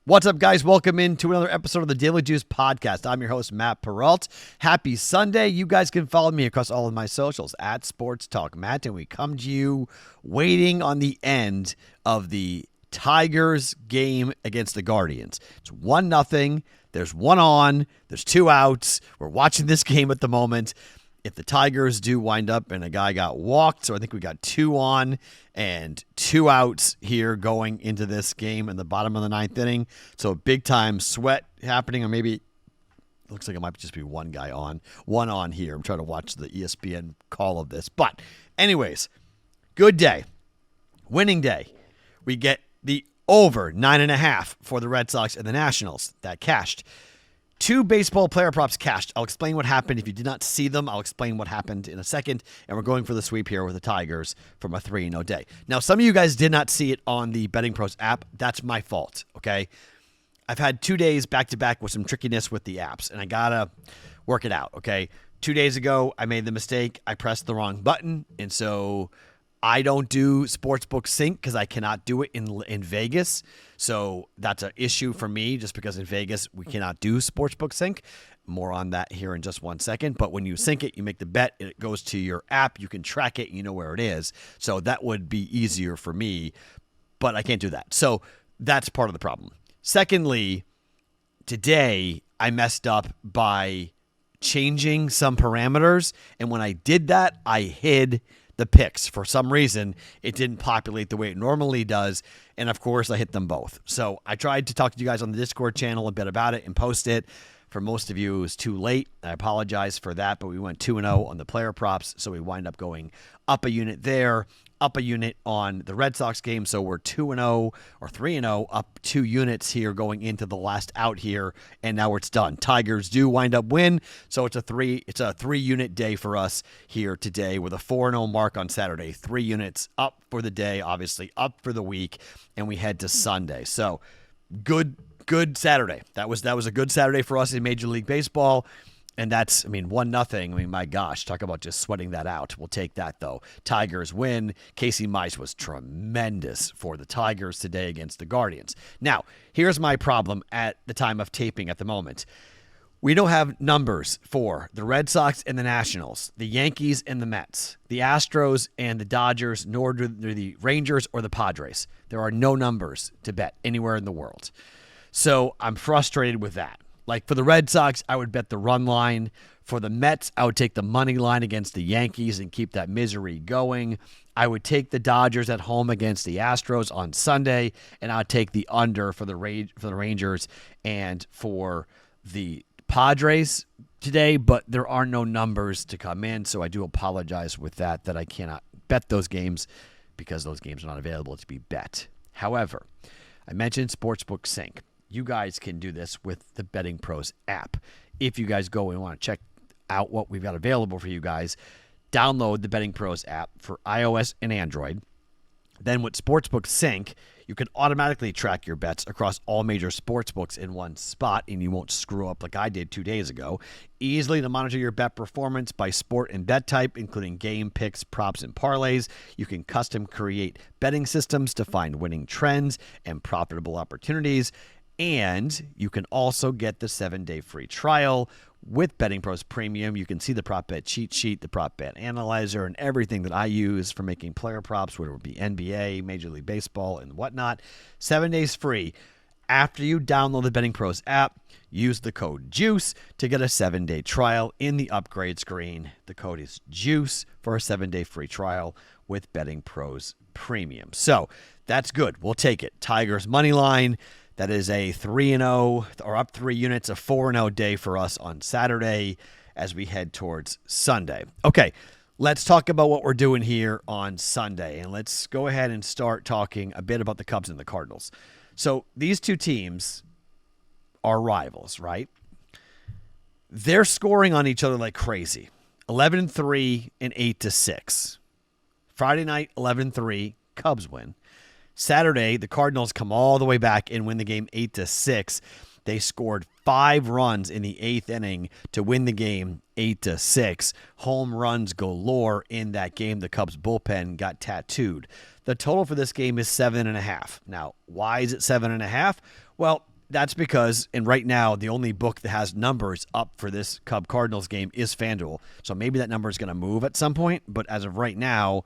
What's up, guys? Welcome into another episode of the Daily Juice Podcast. I'm your host, Matt Perrault. Happy Sunday. You guys can follow me across all of my socials at Sports Talk Matt, and we come to you waiting on the end of the Tigers game against the Guardians. It's 1-0. There's one on. There's two outs. We're watching this game at the moment. If the Tigers do wind up and a guy got walked, so I think we got 2 on and 2 outs here going into this game in the bottom of the 9th inning. So big time sweat happening, or maybe it looks like it might just be one guy on, one on here. I'm trying to watch the ESPN call of this. But anyways, good day. Winning day. We get the over 9.5 for the Red Sox and the Nationals. That cashed. 2 baseball player props cashed. I'll explain what happened. If you did not see them, I'll explain what happened in a second. And we're going for the sweep here with the Tigers from a 3-0 day. Now, some of you guys did not see it on the BettingPros app. That's my fault, okay? I've had 2 days back-to-back with some trickiness with the apps, and I got to work it out, okay? 2 days ago, I made the mistake. I pressed the wrong button, and so I don't do Sportsbook Sync because I cannot do it in Vegas. So that's an issue for me just because in Vegas we cannot do Sportsbook Sync. More on that here in just 1 second. But when you sync it, you make the bet, it goes to your app. You can track it. You know where it is. So that would be easier for me, but I can't do that. So that's part of the problem. Secondly, today I messed up by changing some parameters. And when I did that, I hid the picks. For some reason, it didn't populate the way it normally does. And of course, I hit them both. So I tried to talk to you guys on the Discord channel a bit about it and post it. For most of you, it was too late. I apologize for that, but we went 2-0 on the player props. So we wind up going up a unit there, up a unit on the Red Sox game. So we're 2-0 or 3-0, up 2 units here going into the last out here. And now it's done. Tigers do wind up win. So it's a 3-unit day for us here today with a 4-0 mark on Saturday. 3 units up for the day, obviously up for the week. And we head to Sunday. So good Saturday. That was a good Saturday for us in Major League Baseball. And that's, 1-0. My gosh, talk about just sweating that out. We'll take that, though. Tigers win. Casey Mize was tremendous for the Tigers today against the Guardians. Now, here's my problem at the time of taping at the moment. We don't have numbers for the Red Sox and the Nationals, the Yankees and the Mets, the Astros and the Dodgers, nor do the Rangers or the Padres. There are no numbers to bet anywhere in the world. So I'm frustrated with that. Like for the Red Sox, I would bet the run line. For the Mets, I would take the money line against the Yankees and keep that misery going. I would take the Dodgers at home against the Astros on Sunday, and I would take the under for the Rangers and for the Padres today, but there are no numbers to come in, so I do apologize with that I cannot bet those games because those games are not available to be bet. However, I mentioned Sportsbook Sync. You guys can do this with the BettingPros app. If you guys go and want to check out what we've got available for you guys, download the BettingPros app for iOS and Android. Then with Sportsbook Sync, you can automatically track your bets across all major sportsbooks in one spot, and you won't screw up like I did 2 days ago. Easily to monitor your bet performance by sport and bet type, including game, picks, props, and parlays. You can custom create betting systems to find winning trends and profitable opportunities. And you can also get the 7-day free trial with BettingPros Premium. You can see the prop bet cheat sheet, the prop bet analyzer, and everything that I use for making player props, whether it be NBA, Major League Baseball, and whatnot. 7 days free. After you download the BettingPros app, use the code JUICE to get a 7-day trial in the upgrade screen. The code is JUICE for a 7-day free trial with BettingPros Premium. So that's good. We'll take it. Tigers money line. That is a 3-0 or up 3 units, a 4-0 day for us on Saturday as we head towards Sunday. Okay, let's talk about what we're doing here on Sunday. And let's go ahead and start talking a bit about the Cubs and the Cardinals. So these two teams are rivals, right? They're scoring on each other like crazy. 11-3 and 8-6. Friday night, 11-3, Cubs win. Saturday, the Cardinals come all the way back and win the game 8-6. They scored 5 runs in the 8th inning to win the game 8-6. Home runs galore in that game. The Cubs bullpen got tattooed. The total for this game is 7.5. Now, why is it 7.5? Well, that's because, and right now, the only book that has numbers up for this Cub-Cardinals game is FanDuel. So maybe that number is going to move at some point. But as of right now,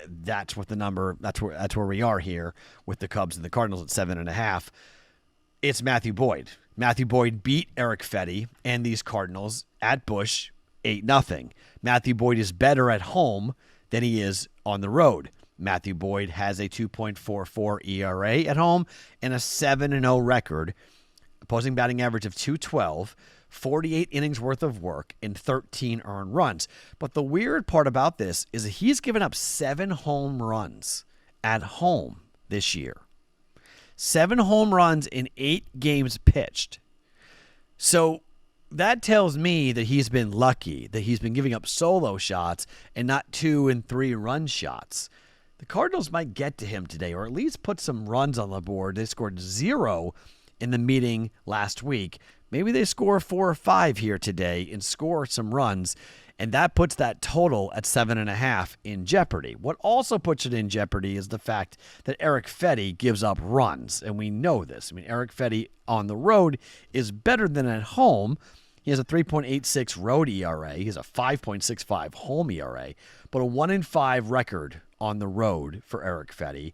that's what the number, that's where we are here with the Cubs and the Cardinals at 7.5. It's Matthew Boyd. Matthew Boyd beat Eric Fetty and these Cardinals at Busch 8-0. Matthew Boyd is better at home than he is on the road. Matthew Boyd has a 2.44 ERA at home and a 7-0 record, opposing batting average of 212, 48 innings worth of work, and 13 earned runs. But the weird part about this is that he's given up 7 home runs at home this year. 7 home runs in 8 games pitched. So that tells me that he's been lucky, that he's been giving up solo shots and not 2 and 3 run shots. The Cardinals might get to him today, or at least put some runs on the board. They scored 0 in the meeting last week. Maybe they score 4 or 5 here today and score some runs, and that puts that total at 7.5 in jeopardy. What also puts it in jeopardy is the fact that Eric Fetty gives up runs, and we know this. I mean, Eric Fetty on the road is better than at home. He has a 3.86 road ERA. He has a 5.65 home ERA, but a 1-5 record on the road for Eric Fetty.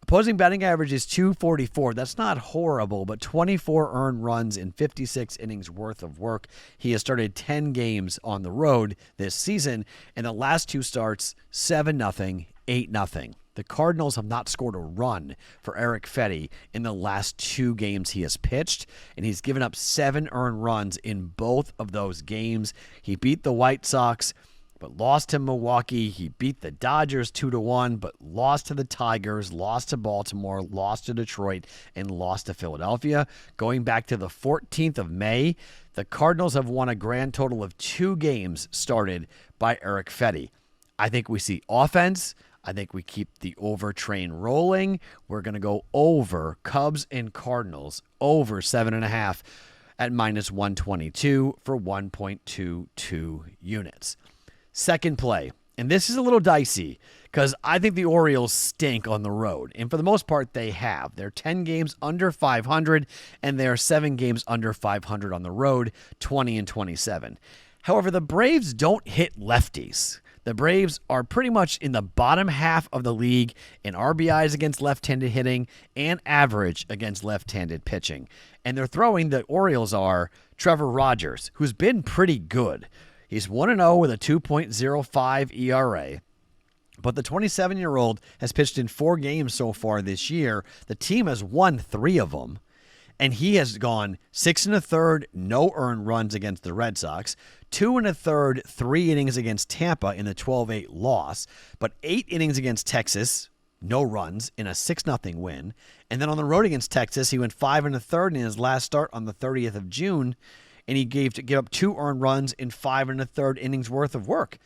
Opposing batting average is 244. That's not horrible, but 24 earned runs in 56 innings worth of work. He has started 10 games on the road this season, and the last 2 starts, 7-0, 8-0. The Cardinals have not scored a run for Eric Fetty in the last 2 games he has pitched, and he's given up 7 earned runs in both of those games. He beat the White Sox, but lost to Milwaukee. He beat the Dodgers 2-1, but lost to the Tigers, lost to Baltimore, lost to Detroit, and lost to Philadelphia. Going back to the 14th of May, the Cardinals have won a grand total of 2 games started by Eric Fetty. I think we see offense. I think we keep the over train rolling. We're going to go over Cubs and Cardinals, over 7.5 at -122 for 1.22 units. Second play, and this is a little dicey because I think the Orioles stink on the road, and for the most part they have. They're 10 games under 500, and they're 7 games under 500 on the road, 20-27. However, the Braves don't hit lefties. The Braves are pretty much in the bottom half of the league in RBIs against left-handed hitting and average against left-handed pitching. And they're throwing, the Orioles are, Trevor Rogers, who's been pretty good. He's 1-0 with a 2.05 ERA. But the 27-year-old has pitched in 4 games so far this year. The team has won 3 of them. And he has gone 6 1/3, no earned runs against the Red Sox, 2 1/3, 3 innings against Tampa in the 12-8 loss, but 8 innings against Texas, no runs, in a 6-0 win. And then on the road against Texas, he went 5 1/3 in his last start on the 30th of June, and he gave up 2 earned runs in 5 1/3 innings worth of work.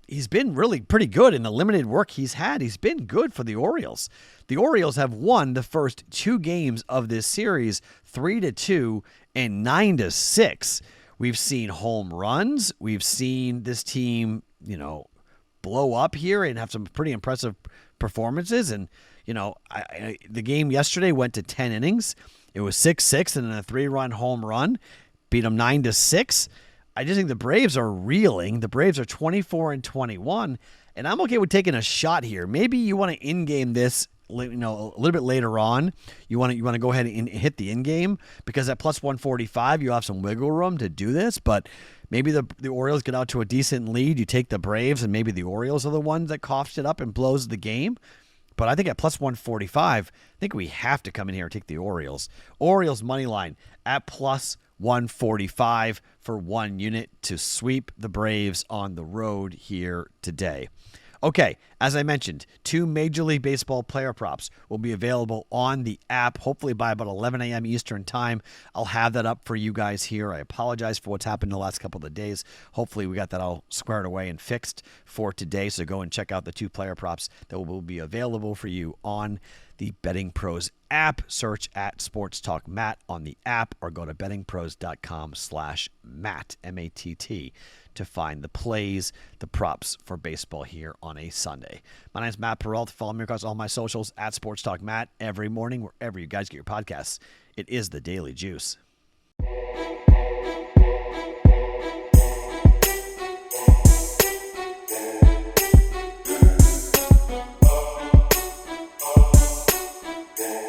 He's been really pretty good in the limited work he's had. He's been good for the Orioles. The Orioles have won the first 2 games of this series 3-2 and 9-6. We've seen home runs. We've seen this team, blow up here and have some pretty impressive performances. And, the game yesterday went to 10 innings. It was 6-6 and then a 3-run home run. Beat them 9-6. I just think the Braves are reeling. The Braves are 24-21, and I'm okay with taking a shot here. Maybe you want to in-game this, a little bit later on. You want to go ahead and hit the in-game because at +145 you have some wiggle room to do this. But maybe the Orioles get out to a decent lead. You take the Braves, and maybe the Orioles are the ones that coughs it up and blows the game. But I think at +145, I think we have to come in here and take the Orioles. Orioles money line at +145 for 1 unit to sweep the Braves on the road here today. Okay, as I mentioned, 2 Major League Baseball player props will be available on the app, hopefully by about 11 a.m. Eastern time. I'll have that up for you guys here. I apologize for what's happened in the last couple of days. Hopefully we got that all squared away and fixed for today, so go and check out the 2 player props that will be available for you on the Betting Pros app. Search at Sports Talk Matt on the app or go to bettingpros.com/Matt, M-A-T-T, to find the plays, the props for baseball here on a Sunday. My name is Matt Perrault. Follow me across all my socials at Sports Talk Matt every morning, wherever you guys get your podcasts. It is the Daily Juice. Yeah.